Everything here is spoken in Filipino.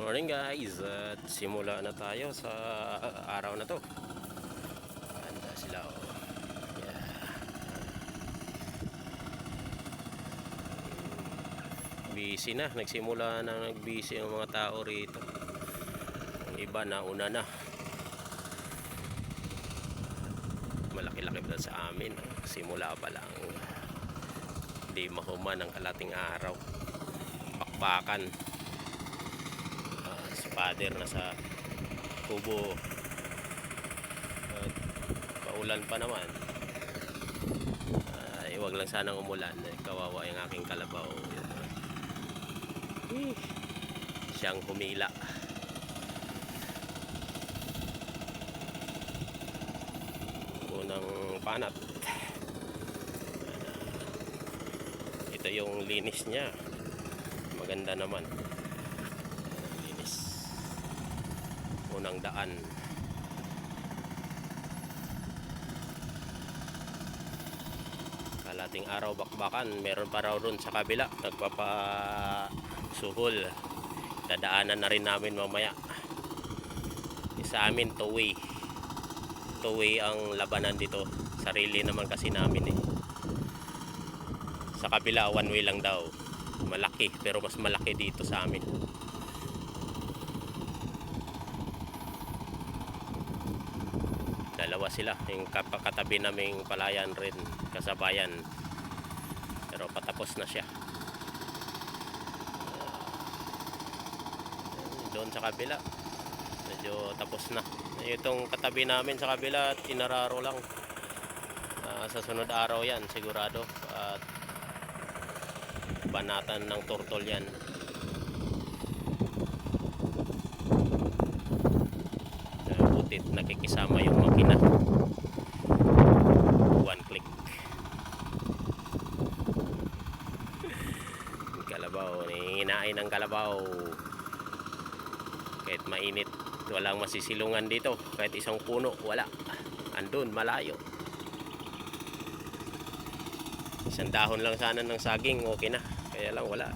Morning guys, at simula na tayo sa araw na to. Handa sila oh. Yeah. Busy na, nagsimula na nagbusy ang mga tao rito. Ang iba na una na. Malaki-laki ba sa amin? Simula pa lang. Hindi mahuman ang kalating araw. Pakpakan. Father na sa kubo at paulan pa naman. Huwag lang sanang umulan, kawawa yung aking kalabaw. Siyang humila. Unang panat. Ito yung linis niya, maganda naman. Unang daan. Kalating araw bakbakan, meron pa raw doon sa kabila nagpapasuhol. Dadaanan na rin namin mamaya. Sa amin two way ang labanan dito, sarili naman kasi namin sa kabila one way lang daw, malaki pero mas malaki dito sa amin. Dalawa sila, yung katabi naming palayan rin, kasabayan, pero patapos na siya. Doon sa kabila medyo tapos na. Itong katabi namin sa kabila tinararo lang. Sa sunod araw yan sigurado, at banatan ng turtol yan. Nakikisama yung makina, one click. Kalabaw, hinain ng kalabaw kahit mainit. Walang masisilungan dito, kahit isang puno wala, andun malayo. Isang dahon lang sana ng saging okay na, kaya lang wala.